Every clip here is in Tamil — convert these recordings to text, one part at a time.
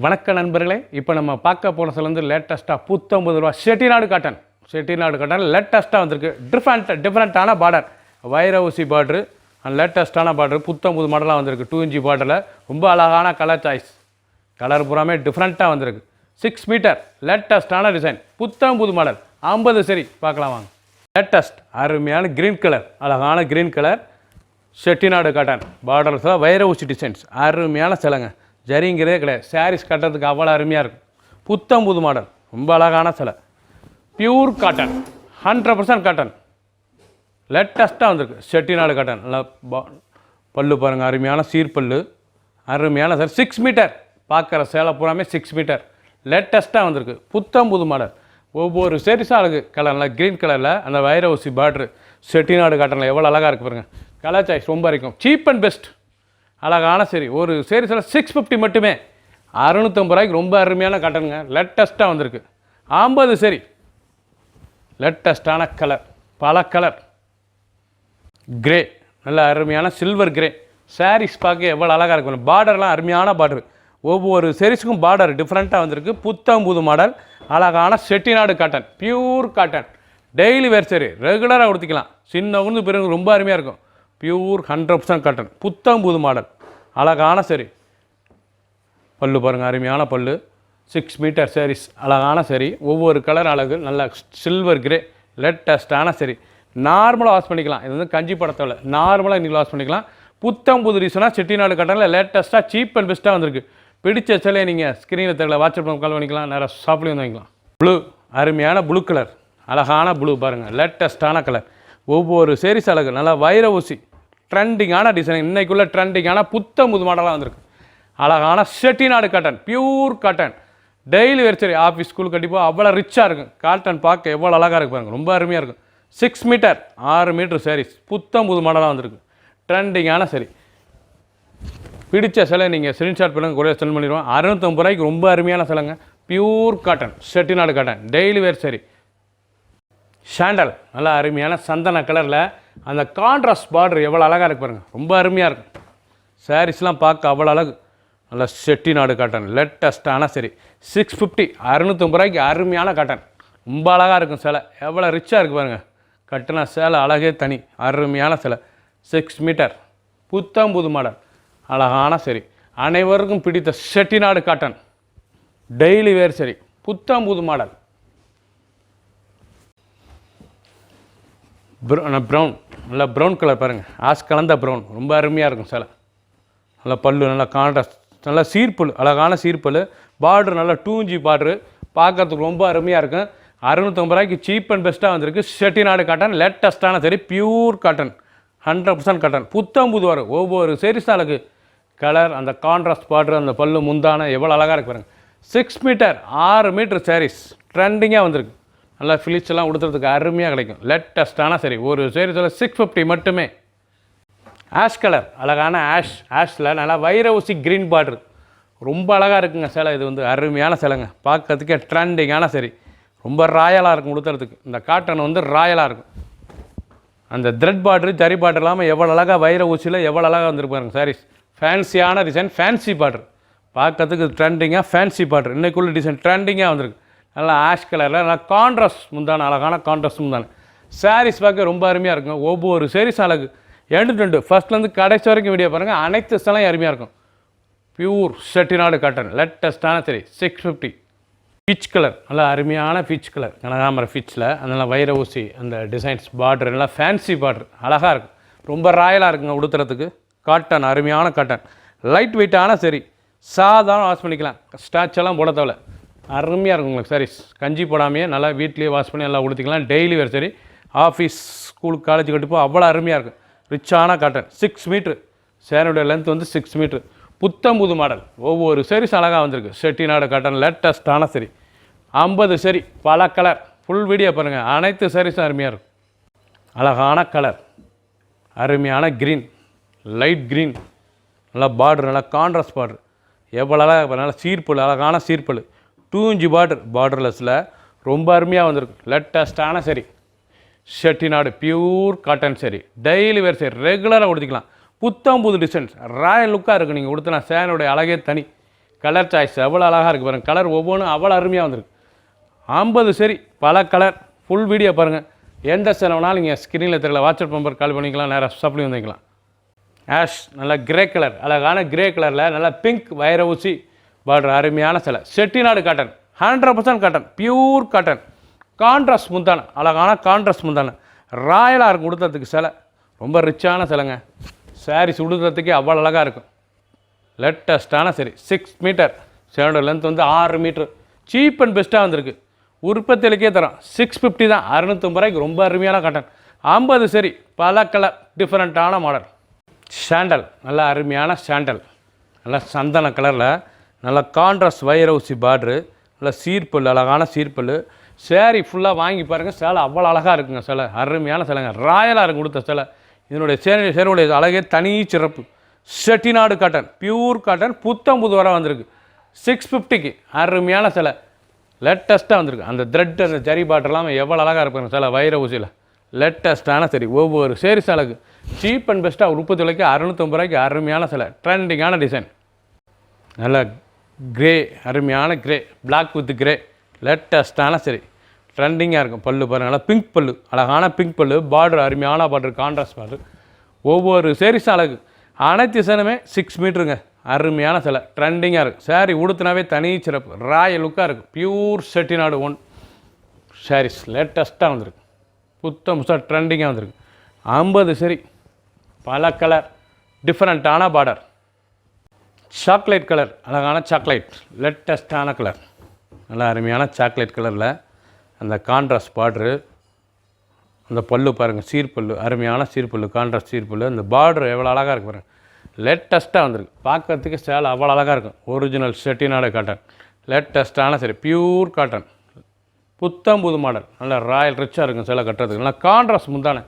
வணக்க நண்பர்களே, இப்போ நம்ம பார்க்க போன சில வந்து லேட்டஸ்ட்டாக ரூ. 19 செட்டிநாடு காட்டன் லேட்டஸ்ட்டாக வந்திருக்கு. டிஃப்ரெண்ட்டான பார்டர், வைர ஊசி பார்டரு, லேட்டஸ்ட்டான பார்டர், புது மாடலாக வந்திருக்கு. 2 இன்ச் பார்டரில் ரொம்ப அழகான கலர் சாய்ஸ், கலர் பூராமே டிஃப்ரெண்ட்டாக வந்திருக்கு. 6 மீட்டர் லேட்டஸ்ட்டான டிசைன், புது மாடல், 50 சரி பார்க்கலாம் வாங்க. லேட்டஸ்ட் அருமையான க்ரீன் கலர், அழகான க்ரீன் கலர் செட்டிநாடு காட்டன் பார்டர்ஸில் வைர ஊசி டிசைன்ஸ், அருமையான சிலைங்க, ஜரிங்கிறதே கிடையாது. சாரீஸ் கட்டுறதுக்கு அவ்வளோ அருமையாக இருக்கும். புது மாடல், ரொம்ப அழகான சிலை, பியூர் காட்டன், 100% காட்டன், லேட்டஸ்ட்டாக வந்திருக்கு. செட்டிநாடு காட்டன், நல்லா பல்லு பாருங்கள், அருமையான சீர்பல்லு, அருமையான சார். 6 மீட்டர் பார்க்குற சேலை பூராமே 6 மீட்டர் லேட்டஸ்ட்டாக வந்திருக்கு. புது மாடல், ஒவ்வொரு சேரீஸும் அழகு கலரில், க்ரீன் கலரில் அந்த வைர ஊசி பார்ட்ரு செட்டிநாடு காட்டனில் எவ்வளோ அழகாக இருக்குது பாருங்கள். கலர் சாய்ஸ் ரொம்ப இருக்கும். சீப் அண்ட் பெஸ்ட், அழகான சரி. ஒரு சேரீஸில் 650 மட்டுமே, 650 ரூபாய்க்கு ரொம்ப அருமையான காட்டனுங்க, லேட்டஸ்ட்டாக வந்திருக்கு. 50 சரி, லேட்டஸ்ட்டான கலர், பல கலர், கிரே, நல்ல அருமையான சில்வர் கிரே. சாரீஸ் பார்க்க எவ்வளோ அழகாக இருக்கும். பார்டர்லாம் அருமையான பார்டர், ஒவ்வொரு சேரீஸுக்கும் பார்டர் டிஃப்ரெண்ட்டாக வந்திருக்கு. புது மாடல், அழகான Chettinad cotton, pure cotton, daily wear சரி, ரெகுலராக உடுத்திக்கலாம். சின்ன உந்து பிறகு ரொம்ப அருமையாக இருக்கும். பியூர் 100% காட்டன், புது மாடல், அழகான சரி. பல்லு பாருங்கள், அருமையான பல்லு, 6 மீட்டர் சாரீஸ், அழகான சரி. ஒவ்வொரு கலர் அழகு, நல்ல சில்வர் கிரே, லேட்டஸ்ட்டான சரி. நார்மலாக வாஷ் பண்ணிக்கலாம். இது வந்து கஞ்சி படத்தில் நார்மலாக இன்றைக்கி வாஷ் பண்ணிக்கலாம். புது ரீசனாக செட்டிநாடு காட்டனில் லேட்டஸ்ட்டாக சீப் அண்ட் பெஸ்ட்டாக வந்திருக்கு. பிடிச்ச சிலையை நீங்கள் ஸ்க்ரீனில் தெரியல, வாட்ஸ்அப் கால் பண்ணிக்கலாம், நேராக ஷாப்லேயும் வந்து வாங்கிக்கலாம். ப்ளூ, அருமையான ப்ளூ கலர், அழகான ப்ளூ பாருங்கள், லேட்டஸ்ட்டான கலர். ஒவ்வொரு சேரீஸ் அழகு, நல்லா வைர ஊசி, ட்ரெண்டிங்கான டிசைன், இன்றைக்குள்ள ட்ரெண்டிங்கான புது மாடலாக வந்திருக்கு. அழகான Chettinad cotton, pure cotton, daily wear சரி, ஆஃபீஸ் ஸ்கூல் கண்டிப்பாக அவ்வளோ ரிச்சாக இருக்கும். காட்டன் பார்க்க எவ்வளோ அழகாக இருக்கு பாருங்கள், ரொம்ப அருமையாக இருக்கும். 6 மீட்டர் 6 மீட்டர் சாரீஸ், புது மாடலாக வந்திருக்கு. ட்ரெண்டிங்கான சரி. பிடிச்ச சிலை நீங்கள் ஸ்க்ரீன்ஷாட் பண்ணுங்கள், கூட சென்ட் பண்ணிடுவோம். 650 ரூபாய்க்கு ரொம்ப அருமையான சிலைங்க, pure cotton, Chettinad cotton, daily wear சரி. சாண்டல், நல்லா அருமையான சந்தன கலரில் அந்த கான்ட்ராஸ்ட் பார்டர் எவ்வளோ அழகாக இருக்கு பாருங்கள், ரொம்ப அருமையாக இருக்கும். சாரீஸ்லாம் பார்க்க அவ்வளோ அழகு, நல்லா செட்டிநாடு காட்டன், லேட்டஸ்ட்டான சரி. 650, 650 ரூபாய்க்கு அருமையான காட்டன், ரொம்ப அழகாக இருக்கும் சிலை, எவ்வளோ ரிச்சாக இருக்குது பாருங்கள். கட்டினா சேலை அழகே தனி, அருமையான சிலை. 6 மீட்டர் புது மாடல், அழகான சரி. அனைவருக்கும் பிடித்த செட்டிநாடு காட்டன், டெய்லி வேர் சரி, புது மாடல். ப்ரௌன், நல்லா ப்ரௌன் கலர் பாருங்கள், ஆஷ் கலந்த ப்ரௌன், ரொம்ப அருமையாக இருக்கும் சிலை. நல்லா பல்லு, நல்லா கான்ட்ராஸ்ட், நல்லா சீர்பல், அழகான சீர்பல், பார்டர் நல்லா 2 இன்ச் பார்டரு, பார்க்கறதுக்கு ரொம்ப அருமையாக இருக்கும். 650 ரூபாய்க்கு சீப் அண்ட் பெஸ்ட்டாக வந்திருக்கு. செட்டிநாடு காட்டன், லேட்டஸ்ட்டான சரி, பியூர் காட்டன், 100% காட்டன், புது வரும். ஒவ்வொரு சேரீஸ் அழகு கலர், அந்த கான்ட்ராஸ்ட் பார்டர், அந்த பல்லு முந்தான எவ்வளோ அழகாக இருக்கு பாருங்கள். 6 மீட்டர் 6 மீட்டர் சாரீஸ், ட்ரெண்டிங்காக வந்திருக்கு. நல்லா ஃபிலிட்ஸ் எல்லாம் உடுத்துறதுக்கு அருமையாக கிடைக்கும். லேட்டஸ்ட்டான சரி, ஒரு சேரீஸில் 650 மட்டுமே. ஆஷ் கலர், அழகான ஆஷில் நல்லா வைர ஊசி க்ரீன் பார்டர், ரொம்ப அழகாக இருக்குங்க சேலை. இது வந்து அருமையான சேலைங்க, பார்க்கறதுக்கே ட்ரெண்டிங்கான சரி, ரொம்ப ராயலாக இருக்கும் உடுத்துறதுக்கு. இந்த காட்டன் வந்து ராயலாக இருக்கும். அந்த த்ரெட் பார்டரு, ஜரி பார்டர் இல்லாமல் எவ்வளோ அழகாக வைர ஊசியில் எவ்வளோ அழகாக வந்துருப்பாருங்க சாரீஸ். ஃபேன்சியான டிசைன், ஃபேன்சி பார்டர், பார்க்கறதுக்கு ட்ரெண்டிங்காக ஃபேன்சி பார்டர், இன்றைக்குள்ள டிசைன் ட்ரெண்டிங்காக வந்திருக்கு. நல்லா ஆஷ் கலரில் நல்லா கான்ட்ராஸ்ட் முந்தான, அழகான கான்ட்ராஸ்ட் முந்தான. சாரீஸ் பார்க்க ரொம்ப அருமையாக இருக்கும். ஒவ்வொரு சாரீஸ் அழகு, எண்டு ஃபஸ்ட்லேருந்து கடைசி வரைக்கும் வீடியோ பாருங்கள், அனைத்து சிலையும் அருமையாக இருக்கும். பியூர் செட்டிநாடு காட்டன், லேட்டஸ்ட்டான சரி. 650. பீச் கலர், நல்லா அருமையான பீச் கலர், கனகாமர பீச்சில் அதனால் வைர ஊசி அந்த டிசைன்ஸ் பார்டர், நல்லா ஃபேன்சி பார்டர், அழகாக இருக்கும். ரொம்ப ராயலாக இருக்குங்க உடுத்துறதுக்கு. காட்டன், அருமையான காட்டன், லைட் வெயிட்டான சரி, சாதாரண வாஷ் பண்ணிக்கலாம், ஸ்டாச்செல்லாம் போட தேவை, அருமையாக இருக்கும் உங்களுக்கு சாரீஸ். கஞ்சி போடாமையே நல்லா வீட்லேயே வாஷ் பண்ணி நல்லா உடுத்திக்கலாம். டெய்லி வேறு சரி, ஆஃபீஸ் ஸ்கூல் காலேஜ் கட்டிப்போ அவ்வளோ அருமையாக இருக்கும். ரிச்சான காட்டன், 6 மீட்ரு சேரீயோட லென்த் வந்து 6 மீட்ரு, புது மாடல். ஒவ்வொரு சாரீஸ் அழகாக வந்திருக்கு. செட்டிநாடு காட்டன், லேட்டஸ்ட்டான சரி. 50 சரி, பல கலர், ஃபுல் வீடியோ பாருங்கள், அனைத்து சாரீஸும் அருமையாக இருக்கும். அழகான கலர், அருமையான க்ரீன், லைட் க்ரீன், நல்லா பார்டர், நல்லா கான்ட்ராஸ்ட் பார்டர், எவ்வளோ அழகாக, நல்லா சீர்பல், அழகான சீர்பல், 2 இன்ச் பார்டர்லெஸில் ரொம்ப அருமையாக வந்திருக்கு. லேட்டஸ்ட்டான சரி, செட்டிநாடு பியூர் காட்டன் சரி, டெய்லி வேர் சரி, ரெகுலராக உடுத்திக்கலாம். புது டிசைன்ஸ், ராயல் லுக்காக இருக்குது. நீங்கள் உடுத்தினா சேனோடைய அழகே தனி. கலர் சாய்ஸ் எவ்வளோ அழகாக இருக்குது பாருங்கள். கலர் ஒவ்வொன்றும் அவ்வளோ அருமையாக வந்திருக்கு. 50 சரி பல கலர். ஃபுல் வீடியோ பாருங்கள். எந்த செலவுனாலும் நீங்கள் ஸ்க்ரீனில் தெரியல வாட்ஸ்அப் நம்பர் கால் பண்ணிக்கலாம், நேராக சப்ளை வந்துக்கலாம். ஆஷ் நல்லா கிரே கலர், அழகான கிரே கலரில் நல்லா பிங்க் வைர ஊசி பார்டர், அருமையான சிலை. Chettinad cotton, 100% cotton, pure cotton. Contrast முந்தான, அழகான கான்ட்ராஸ்ட் முந்தான, ராயலாக இருக்கும் உடுத்துறதுக்கு சிலை. ரொம்ப ரிச்சான சிலைங்க. சாரீஸ் உடுத்துறதுக்கே அவ்வளோ அழகாக இருக்கும். லேட்டஸ்ட்டான சரி 6 மீட்டர், சேனோட லென்த் வந்து 6 மீட்ரு. சீப் அண்ட் பெஸ்ட்டாக வந்திருக்கு. உற்பத்தியிலக்கே தரோம் 650 தான், 650 ரூபாய்க்கு ரொம்ப அருமையான காட்டன். 50 சரி பல கலர், டிஃப்ரெண்ட்டான மாடல். சாண்டல், நல்லா அருமையான சாண்டல், நல்லா சந்தன கலரில் நல்லா கான்ட்ராஸ்ட் வைர ஊசி பார்ட்ரு, நல்லா சீர்பல், அழகான சீர்பல். சேரீ ஃபுல்லாக வாங்கி பாருங்கள், சேலை அவ்வளோ அழகாக இருக்குங்க. சிலை அருமையான சிலைங்க, ராயலாக இருக்கும் கொடுத்த சிலை. இதனுடைய சேருடைய அழகே தனி சிறப்பு. செட்டிநாடு காட்டன், பியூர் காட்டன், புத்தம் புது வர வந்திருக்கு. 650க்கு அருமையான சிலை, லேட்டஸ்ட்டாக வந்திருக்கு. அந்த த்ரெட், அந்த ஜரி பாட்டெல்லாம் எவ்வளோ அழகாக இருப்பாங்க சிலை வைர ஊசியில். லேட்டஸ்ட்டான சரி ஒவ்வொரு சேரீ சிலைக்கு சீப் அண்ட் பெஸ்ட்டாக உற்பத்தி விலைக்கு 650 ரூபாய்க்கு அருமையான சிலை. ட்ரெண்டிங்கான டிசைன், நல்ல கிரே, அருமையான கிரே, பிளாக் வித் கிரே, லேட்டஸ்ட்டான சரி ட்ரெண்டிங்காக இருக்கும். பல்லு பாருங்கள், நல்லா பிங்க் பல்லு, அழகான பிங்க் பல்லு, பார்டர் அருமையான பார்டர், கான்ட்ராஸ்ட் பார்டர். ஒவ்வொரு சேரீஸ் அழகு. அனைத்து சேனுமே 6 மீட்டருங்க, அருமையான சிலை, ட்ரெண்டிங்காக இருக்குது. சாரீ உடுத்தினாவே தனி சிறப்பு, ராயல் லுக்காக இருக்குது. பியூர் செட்டிநாடு ஒன் சாரீஸ் லேட்டஸ்ட்டாக வந்திருக்கு. புத்தம் புதுசாக ட்ரெண்டிங்காக வந்திருக்கு. 50 சரி பல கலர், டிஃப்ரெண்ட்டான பார்டர். சாக்லேட் கலர், அழகான சாக்லேட், லேட்டஸ்ட்டான கலர், நல்லா அருமையான சாக்லேட் கலரில் அந்த கான்ட்ராஸ்ட் பார்ட்ரு. அந்த பல்லு பாருங்கள், சீர்பல்லு, அருமையான சீர்பல்லு, கான்ட்ராஸ்ட் சீர்பல்லு. அந்த பார்டர் எவ்வளோ அழகாக இருக்குது பாருங்கள், லேட்டஸ்ட்டாக வந்திருக்கு. பார்க்கறதுக்கு சேலை அவ்வளோ அழகாக இருக்கும். ஒரிஜினல் செட்டிநாடு காட்டன், லேட்டஸ்ட்டான சரி பியூர் காட்டன், புத்தம் புது மாடல், நல்லா ராயல் ரிச்சாக இருக்கும் சேலை கட்டுறதுக்கு. நல்லா கான்ட்ராஸ்ட் முந்தான,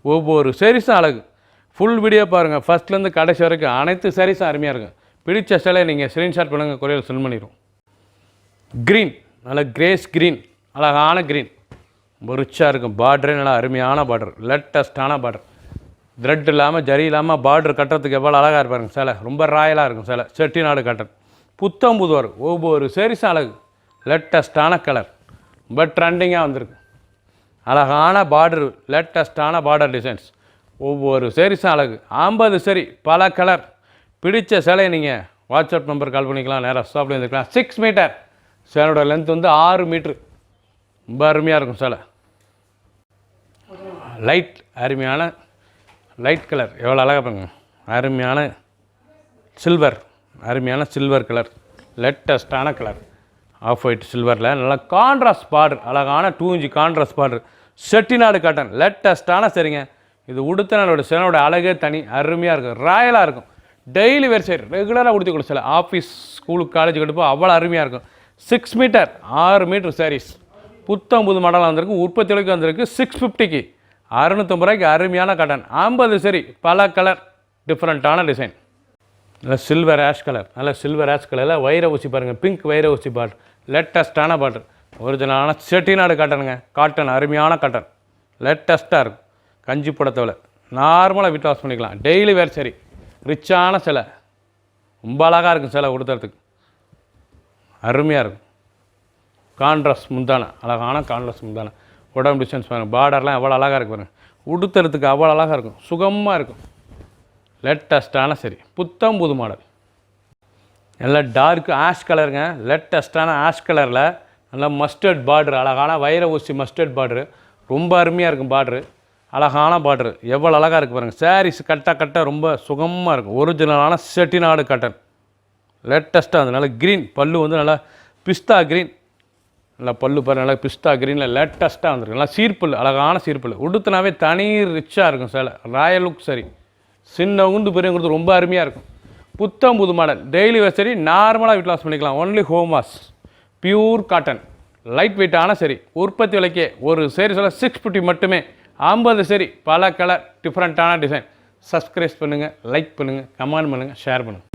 ஒவ்வொரு சாரீஸும் அழகு. ஃபுல் வீடியோ பாருங்கள், ஃபஸ்ட்லேருந்து கடைசி வரைக்கும் அனைத்து சாரீஸும் அருமையாக இருக்கும். பிடிச்ச சேலை நீங்கள் ஸ்க்ரீன்ஷாட் பண்ணுங்கள், கொரியர் சென்ட் பண்ணிடுவோம். க்ரீன், நல்லா கிரேஸ் க்ரீன், அழகான க்ரீன், ரிச்சாக இருக்கும். பார்டரே நல்லா அருமையான பார்டர், லேட்டஸ்ட்டான பார்டர். த்ரெட் இல்லாமல் ஜரி இல்லாமல் பார்டர் கட்டுறதுக்கு எவ்வளோ அழகாக இருப்பாருங்க சேலை. ரொம்ப ராயலாக இருக்கும் சேலை. செட்டிநாடு காட்டன், புத்தம் புது வரும். ஒவ்வொரு சாரீஸும் அழகு, லேட்டஸ்ட்டான கலர், ரொம்ப ட்ரெண்டிங்காக வந்திருக்கு. அழகான பார்டரு, லேட்டஸ்ட்டான பார்டர் டிசைன்ஸ். ஒவ்வொரு சாரீஸும் அழகு. 50 சரி பல கலர். பிடிச்ச சேலையை நீங்கள் வாட்ஸ்அப் நம்பர் கால் பண்ணிக்கலாம், நேராக ஸ்டாப்பில் வந்துருக்கலாம். 6 மீட்டர், சேலையோட லென்த் வந்து 6 மீட்ரு. ரொம்ப அருமையாக இருக்கும் சேலை. லைட், அருமையான லைட் கலர், எவ்வளோ அழகாக பாருங்க. அருமையான சில்வர், அருமையான சில்வர் கலர், லேட்டஸ்ட்டான கலர். ஆஃப் ஒயிட் சில்வரில் நல்லா கான்ட்ராஸ்ட் பார்டர், அழகான 2 inch contrast border. Chettinad cotton, லேட்டஸ்ட்டான சரிங்க. இது உடுத்தினோட சேனோட அழகே தனி, அருமையாக இருக்கும், ராயலாக இருக்கும். டெய்லி வேர் சைடு ரெகுலராக உடுத்தி கொடுத்த சில ஆஃபீஸ், ஸ்கூலுக்கு, காலேஜுக்கு எடுப்போ அவ்வளோ அருமையாக இருக்கும். 6 மீட்டர், 6 மீட்டர் சாரீஸ், புத்தம் புது மாடலாக வந்திருக்கு. உற்பத்தி விலைக்கு வந்திருக்கு. 650க்கு 650 ரூபாய்க்கு அருமையான காட்டன். 50 சரி பல கலர், டிஃப்ரெண்ட்டான டிசைன். நல்ல சில்வர் ஆஷ் கலர், நல்ல சில்வர் ஆஷ் கலரில் வைர ஊசி பாருங்கள், பிங்க் வைர ஊசி பார்டர், லேட்டஸ்ட்டான பார்டர். ஒரிஜினலான செட்டிநாடு காட்டனுங்க. காட்டன், அருமையான காட்டன், லேட்டஸ்ட்டாக இருக்கும். கஞ்சி புடத்தவலை நார்மலாக வீட்டில் வாஷ் பண்ணிக்கலாம். டெய்லி வேர் சரி, ரிச்சான சிலை, ரொம்ப அழகாக இருக்கும் சிலை உடுத்துறதுக்கு, அருமையாக இருக்கும். கான்ட்ராஸ்ட் முந்தான, அழகான கான்ட்ராஸ்ட் முந்தான. உடம்பு டிஸ்டன்ஸ் பாருங்கள், பார்டர்லாம் எவ்வளோ அழகாக இருக்கு பாருங்கள். உடுத்துறதுக்கு அவ்வளோ அழகாக இருக்கும், சுகமாக இருக்கும். லேட்டஸ்ட்டான சரி புத்தம் புது மாடல். நல்லா டார்க் ஆஷ் கலருங்க, லேட்டஸ்ட்டான ஆஷ் கலரில் நல்லா மஸ்டர்ட் பார்டரு, அழகான வைர ஊசி மஸ்டர்ட் பார்டரு. ரொம்ப அருமையாக இருக்கும் பார்டரு, அழகான பார்டரு, எவ்வளோ அழகாக இருக்குது பாருங்கள். சாரீஸ் கட்ட ரொம்ப சுகமாக இருக்கும். ஒரிஜினலான செட்டிநாடு காட்டன், லேட்டஸ்ட்டாக வந்து நல்லா க்ரீன் பல்லு வந்து நல்லா பிஸ்தா க்ரீன், நல்லா பல்லு பாருங்கள், நல்லா பிஸ்தா க்ரீனில் லேட்டஸ்ட்டாக வந்துருக்கு. நல்லா சீர்பல், அழகான சீர்பல். உடுத்துனாவே தனி ரிச்சாக இருக்கும் சேலை, ராயல் லுக் சரி. சின்னவங்க பெரியவங்களுக்கு ரொம்ப அருமையாக இருக்கும். புத்தம் புது மாடல், டெய்லி வேர் சரி, நார்மலாக வீட்டில் வாஷ் பண்ணிக்கலாம். Only home wash, pure cotton, light வெயிட்டான சரி. உற்பத்தி விலைக்கே ஒரு சரி சொல்ல 650 மட்டுமே. 50 சரி பல கலர், டிஃப்ரெண்ட்டான டிசைன். சப்ஸ்கிரைப் பண்ணுங்கள், லைக் பண்ணுங்கள், கமெண்ட் பண்ணுங்கள், ஷேர் பண்ணுங்கள்.